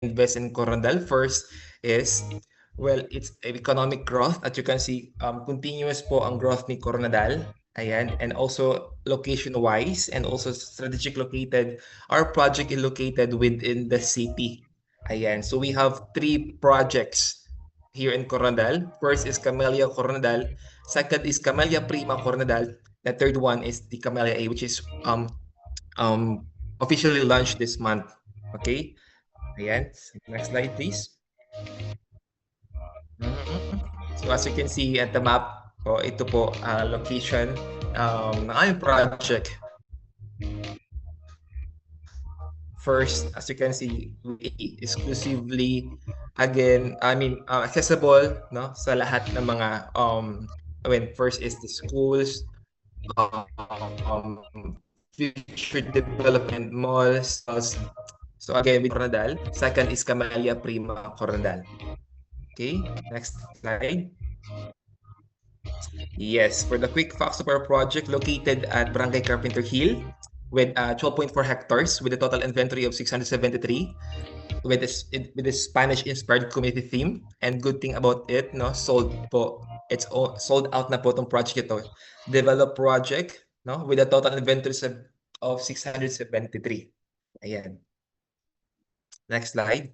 invest in Corondal. First is, well, it's economic growth. As you can see, continuous po ang growth ni Coronadal. Ayan, and also location-wise and also strategic located. Our project is located within the city. Ayan, so we have 3 projects here in Coronadal. First is Camellia Coronadal. Second is Camellia Prima Coronadal. The third one is the Camellia A, which is officially launched this month. Okay? Ayan. Next slide, please. So as you can see at the map, ito po location ng aming project. First, as you can see, exclusively, again, accessible, no, sa lahat ng mga, first is the schools, future development malls. So again, with Coronadal. Second is Camellia Prima Coronadal. Okay, next slide. Yes, for the quick facts of our project, located at Barangay Carpenter Hill with 12.4 hectares with a total inventory of 673 with the Spanish-inspired community theme. And good thing about it, no, sold po. It's sold out na po itong project ito. Developed project, no, with a total inventory of 673. Ayan. Next slide.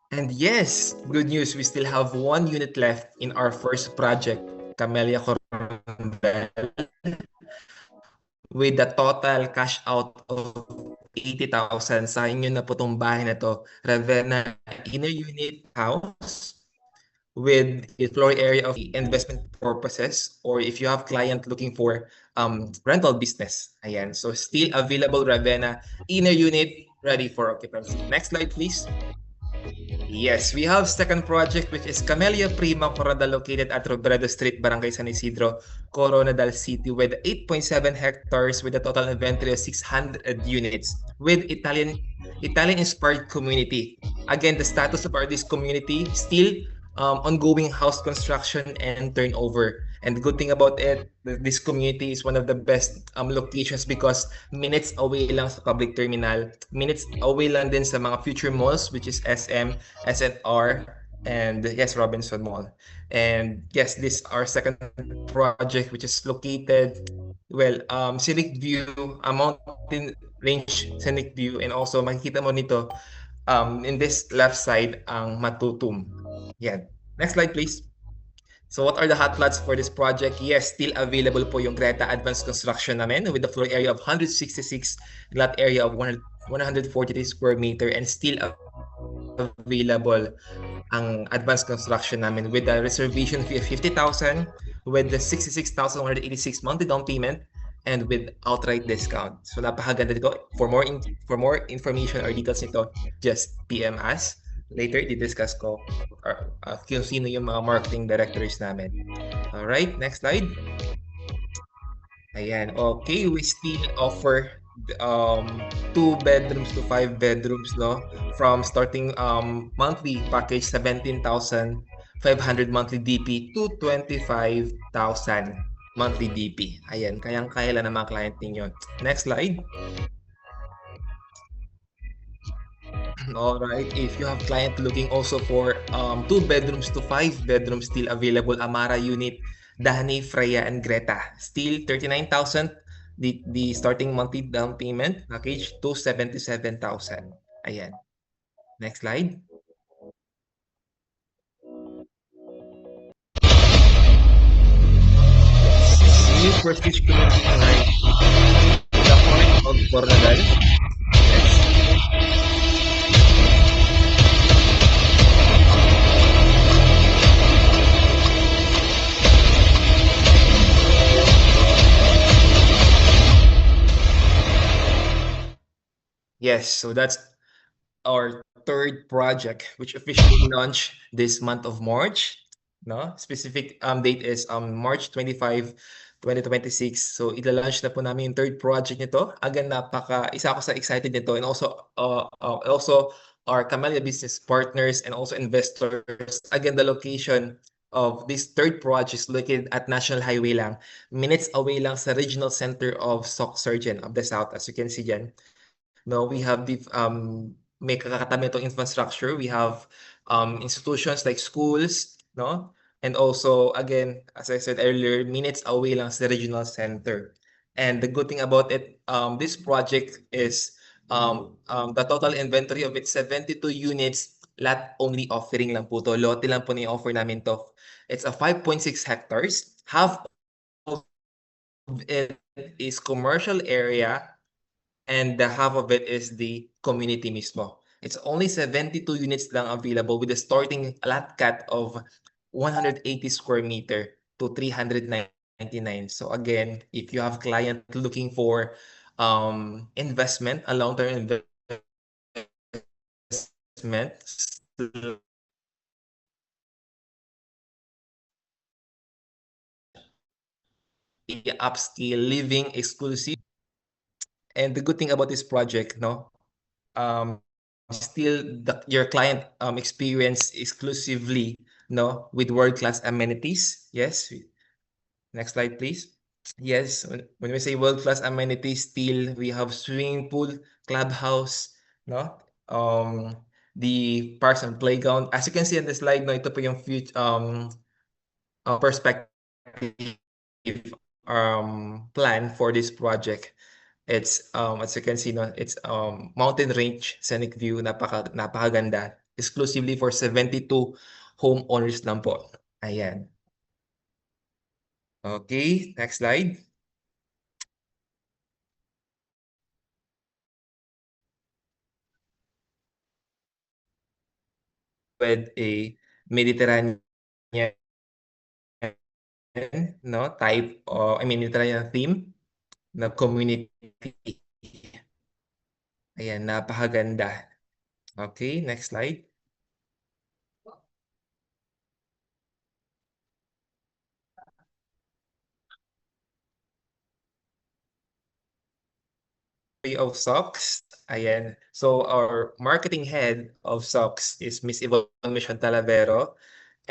And yes, good news, we still have 1 unit left in our first project, Camellia Coronadal, with a total cash out of 80,000. Sa inyo na po itong bahay na to. Ravenna inner unit house with a floor area of investment purposes, or if you have client looking for rental business. Ayan. So still available Ravenna inner unit ready for occupancy. Next slide, please. Yes, we have second project, which is Camellia Prima Coronadal, located at Robredo Street, Barangay San Isidro, Coronadal City, with 8.7 hectares with a total inventory of 600 units with Italian-inspired community. Again, the status of this community still ongoing house construction and turnover. And the good thing about it, this community is one of the best locations because minutes away lang sa public terminal, minutes away lang din sa mga future malls, which is SM, SNR, and yes, Robinson Mall. And yes, this our second project, which is located, well, scenic view, mountain range scenic view, and also makikita mo nito in this left side ang Matutum. Yan. Next slide, please. So what are the hot plots for this project? Yes, still available po yung Greta Advanced Construction namin with the floor area of 166, lot area of 143 square meter, and still available ang advanced construction namin with the reservation fee of 50,000, with the 66,186 monthly down payment, and with outright discount. So napakaganda dito. For more information or details nito, just PM us. Later, di-discuss ko kung sino yung mga marketing directors namin. Alright, next slide. Ayan, okay, we still offer 2 bedrooms to 5 bedrooms, no? From starting monthly package 17,500 monthly DP to 25,000 monthly DP. Ayan, kayang-kaya lang ng mga client ninyo. Next slide. All right, if you have client looking also for 2 bedrooms to 5 bedrooms, still available Amara unit, Dahani, Freya, and Greta. Still 39,000 the starting monthly down payment package to 77,000. Ayan. Next slide. New Prestige Community tonight. The heart of Coronadal. Yes, so that's our third project, which officially launched this month of March. No, specific date is March 25, 2026. So ila-launch na po namin yung third project nito. Again, isa ako sa excited nito, and also our Camellia business partners and also investors. Again, the location of this third project is located at National Highway lang. Minutes away lang sa regional center of Soc Surgeon of the South, as you can see dyan. No, we have the may kakatabi itong infrastructure. We have institutions like schools, no? And also, again, as I said earlier, minutes away lang sa regional center. And the good thing about it, this project is the total inventory of it, 72 units, lot only offering lang po to. Lote lang po na offer namin to. It's a 5.6 hectares. Half of it is commercial area and the half of it is the community mismo. It's only 72 units lang available with a starting lot cut of 180 square meter to 399. So again, if you have client looking for investment, a long-term investment, upscale living exclusive. And the good thing about this project, no, still your client experience exclusively, no, with world-class amenities. Yes. Next slide, please. Yes, when we say world-class amenities, still we have swimming pool, clubhouse, no? The parks and playground. As you can see on the slide, no, ito po yung future perspective plan for this project. It's as you can see, no, it's mountain range, scenic view, napakaganda. Exclusively for 72 homeowners lang po. Ayan. Okay, next slide. With a Mediterranean, no, type o I mean Mediterranean theme na community. Ayan, napakaganda. Okay, next slide. Of Socks. Ayan. So our marketing head of Socks is Miss Yvonne Mission Talavero.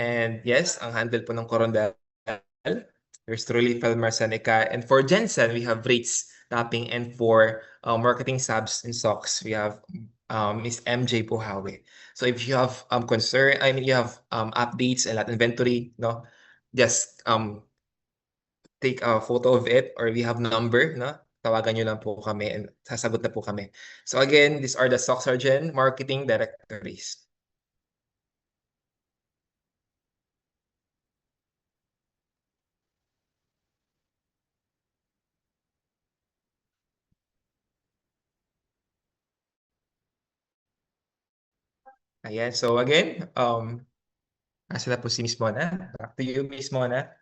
And yes, ang handle po ng Corondel. There's truly Felmar Seneca. And for Jensen, we have Rates Tapping. And for marketing subs in Socks, we have Miss MJ Puhawe. So if you have concern, I mean, you have updates and lot inventory, no, just take a photo of it or we have number, no? Tawagan nyo lang po kami and sasagot na po kami. So again, these are the Sock Surgeon marketing directories. Ayan, so again, asa na po si Miss Mona? Back to you, Miss Mona.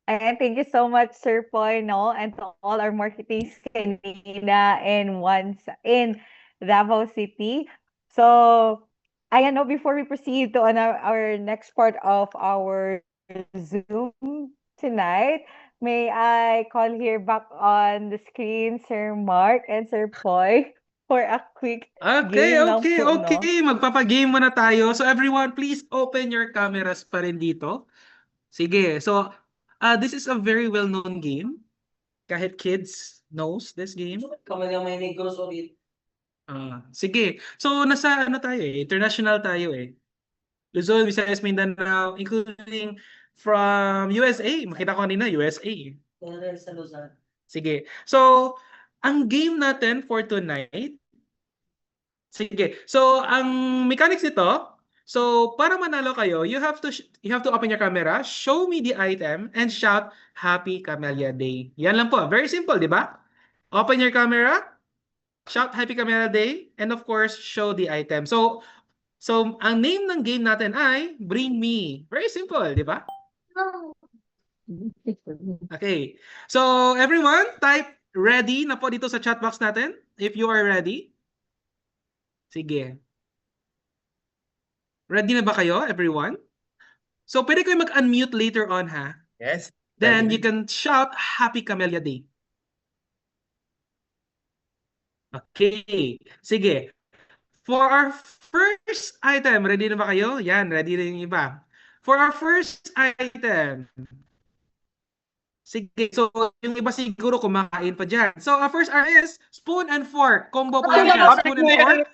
And thank you so much, Sir Poy, no, and to all our marketing kanina and once in Davao City. So, ayan, no, before we proceed to our next part of our Zoom tonight, may I call here back on the screen Sir Mark and Sir Poy for a quick Okay, game lang okay, po, no? okay. Magpapagame muna tayo. So everyone, please open your cameras pa rin dito. Sige. So, this is a very well-known game. Kahit kids knows this game. Sige. So, nasa ano tayo eh? International tayo eh. Luzon, Visayas, Mindanao, including from USA. Makita ko kanina, USA. Sige. So, ang game natin for tonight. Sige. So, ang mechanics nito, so para manalo kayo, you have to open your camera, show me the item, and shout Happy Camellia Day. Yan lang po. Very simple, di ba? Open your camera, shout Happy Camellia Day, and of course, show the item. So ang name ng game natin ay Bring Me. Very simple, di ba? Okay. So, everyone, type ready na po dito sa chat box natin if you are ready. Sige. Ready na ba kayo, everyone? So, pwede kayo mag-unmute later on, ha? Yes. Then, you can shout Happy Camellia Day. Okay. Sige. For our first item, ready na ba kayo? Yan, ready na yung iba. For our first item, Sige, so yung iba siguro kumakain pa dyan. So, our first R is spoon and fork. Combo po yan siya. Spoon and fork.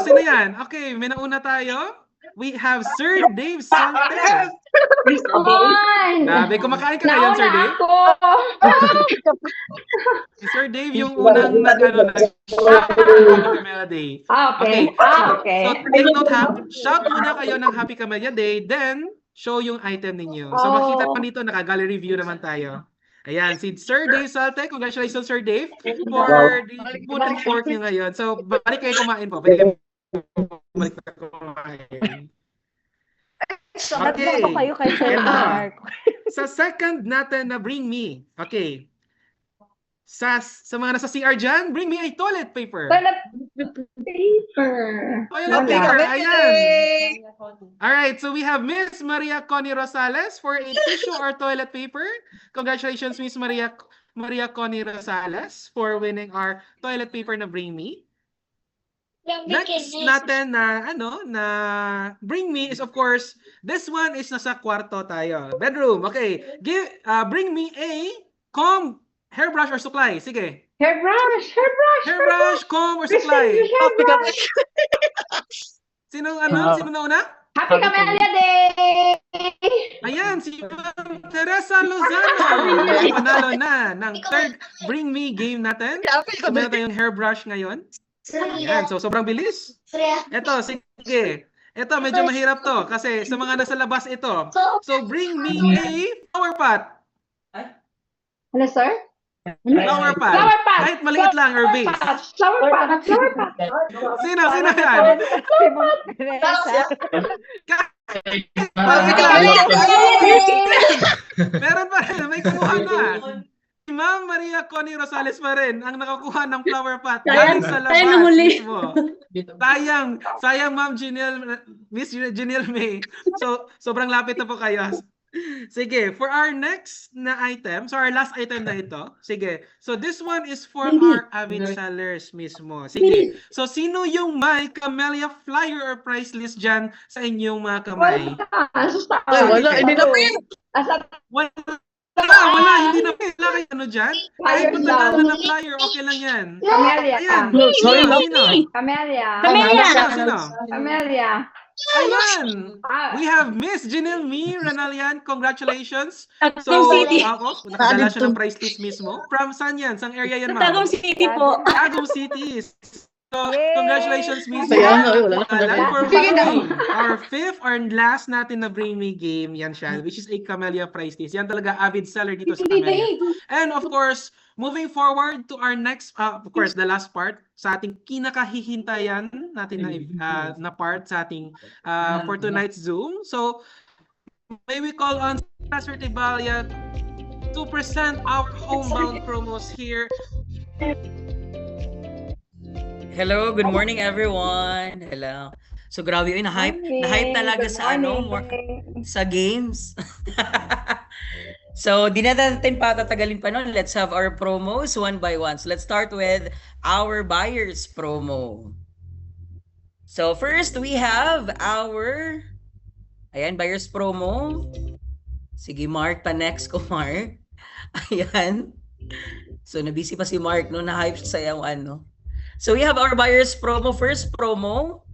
Sino yan? Okay, may nauna tayo. We have Sir Dave Santos. Grabe, kumakain ka ngayon, Sir Dave? Si Sir Dave yung unang Happy Camellia Day. Okay. So, take note ha. Shout muna kayo ng Happy Camellia Day, then show yung item ninyo. So, makita pa nito, naka-gallery view naman tayo. Ayan, si Sir Dave Salte. Congratulations, Sir Dave, for the spoon and fork nyo ngayon. So, balik kayo kumain po. Balik na kumain. Okay. Kayo kay Sir Mark. Sa second natin na bring me. Okay. Sa mga nasa CR dyan, bring me a toilet paper. Toilet paper. Toilet paper, ayan. Alright, so we have Miss Maria Connie Rosales for a tissue or toilet paper. Congratulations, Miss Maria Connie Rosales for winning our toilet paper na bring me. Next natin na bring me is of course, this one is nasa kwarto tayo. Bedroom, okay. Bring me a comb, hairbrush or supply. Sige. Hairbrush, comb or supply. Sino na una? Happy Camellia Day! Ayan, si Teresa Lozano. Panalo na ng third Bring Me game natin. So, meron tayong hairbrush ngayon. Ayan, so sobrang bilis. Ito, sige. Ito, medyo mahirap to kasi sa mga nasa labas ito. So, bring me a flower pot. Ano, sir? Flower pot. Kahit maliit lang or vase. Flower pot. Sino yan? Meron pa rin, may kumuha na. Si Ma'am Maria Connie Rosales pa rin ang nakakuha ng flower pot galing sa labas mismo. Sayang Ma'am Miss Janelle May. So, sobrang lapit na po kayo. Sige, for our next na item, so our last item na ito. Sige, so this one is for our avid sellers mismo. Sige, so sino yung may Camellia flyer or price list dyan sa inyong mga kamay? Wala, hindi na Wala, hindi na pala kayo ano dyan. Kahit matanda na flyer, okay lang yan. Camellia. Ayan, sino? Camellia. Ayan! We have Miss Janelle Me Ranalian. Congratulations. Tagum City. Nakadala siya ng price list mismo. From saan yan? Sang area yan, ma'am? Tagum City po. Tagum City. So, congratulations, Miss Sayang, for winning our fifth or last natin na Bring Me game. Yan siya, which is a Camellia price list. Yan talaga avid seller dito sa Camellia. And of course, moving forward to our next, of course, the last part sa ating kinakahihintayan natin na part sa ating for tonight's Zoom. So, may we call on Professor Tibalia to present our homebound promos here. Hello, good morning everyone. Hello. So grabe yun, na-hype talaga sa sa games. So, di na natin patatagalin pa nun. Let's have our promos one by one. So, let's start with our buyers promo. So, first we have our buyers promo. Sige, Mark, pa-next ko, Mark. Ayan. So, nabisi pa si Mark, no? Na-hype sa yung So, we have our buyers promo. First promo.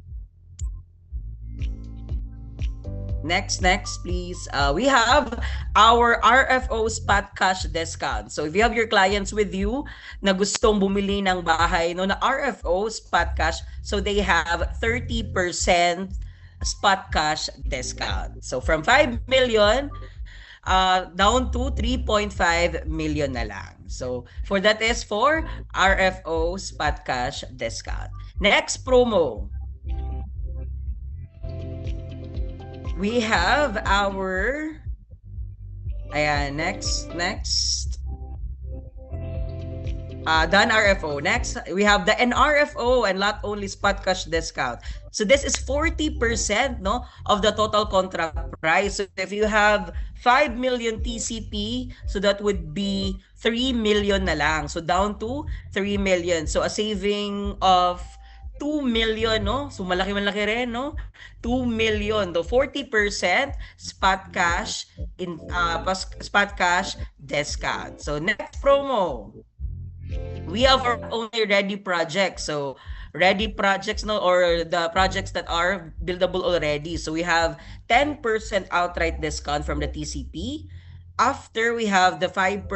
Next, please. We have our RFO spot cash discount. So, if you have your clients with you na gustong bumili ng bahay na RFO spot cash, so they have 30% spot cash discount. So, from 5 million down to 3.5 million na lang. So, for that is for RFO spot cash discount. Next promo. We have our next done RFO. Next, we have the NRFO and not only spot cash discount. So this is 40% of the total contract price. So if you have 5 million TCP, so that would be 3 million na lang. So down to 3 million. So a saving of 2 million, no? So malaki rin, no? 2 million. So 40% spot cash spot cash discount. So next promo, we have our only ready projects. So ready projects, no, or the projects that are buildable already. So we have 10% outright discount from the TCP. After we have the 5%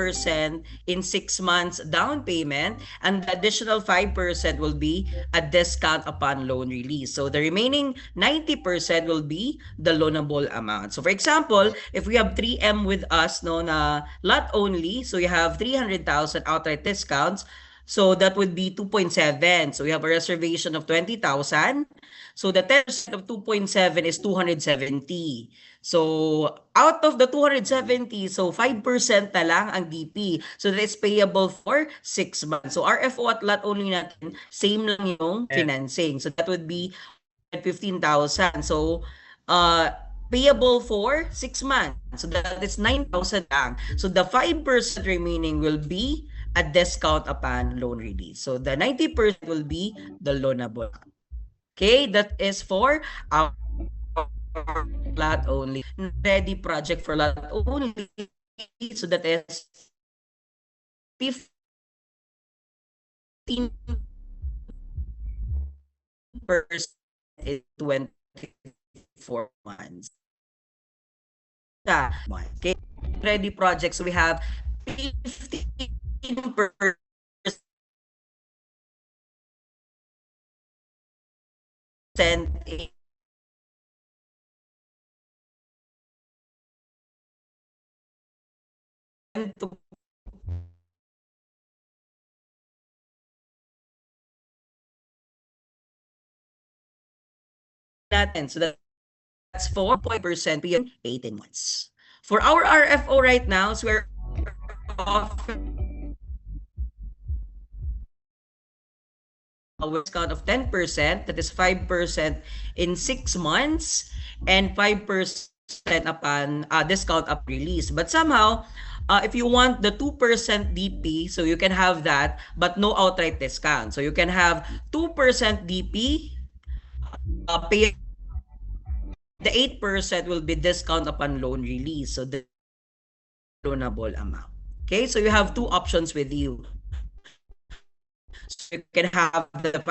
in 6 months down payment, and the additional 5% will be a discount upon loan release. So the remaining 90% will be the loanable amount. So for example, if we have 3M with us, no, na lot only, so you have 300,000 outright discounts. So that would be 2.7. So we have a reservation of 20,000. So the 10% of 2.7 is 270. So out of the 270, so 5% na lang ang DP. So that is payable for 6 months. So RFO at lot only natin, same lang yung financing. So that would be 15,000. So payable for 6 months. So that is 9,000 lang. So the 5% remaining will be a discount upon loan release. So the 90% will be the loanable. Okay, that is for our lot only. Ready project for lot only. So that is 15% in 24 months. Okay, ready projects, we have 15% to natin. So that's 4% beyond 18 months. For our RFO right now, so we're offering a discount of 10%, that is 5% in 6 months, and 5% upon discount up release. But somehow, if you want the 2% DP, so you can have that, but no outright discount. So you can have 2% DP, pay the 8% will be discount upon loan release. So the loanable amount. Okay, so you have 2 options with you. So you can have the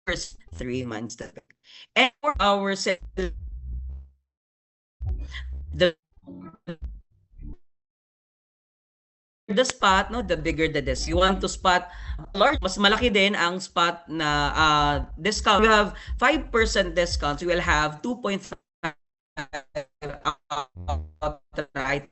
first 3 months. And for our the spot, no, the bigger the disc. You want to spot large, mas malaki din ang spot na discount. We have 5% discount. So we will have 2.5 outright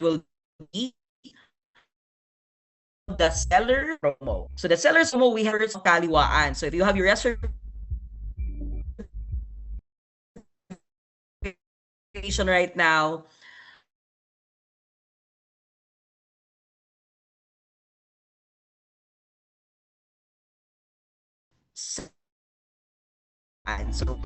will be the seller promo. So the seller's promo, we have kaliwaan. So if you have your reservation right now, and so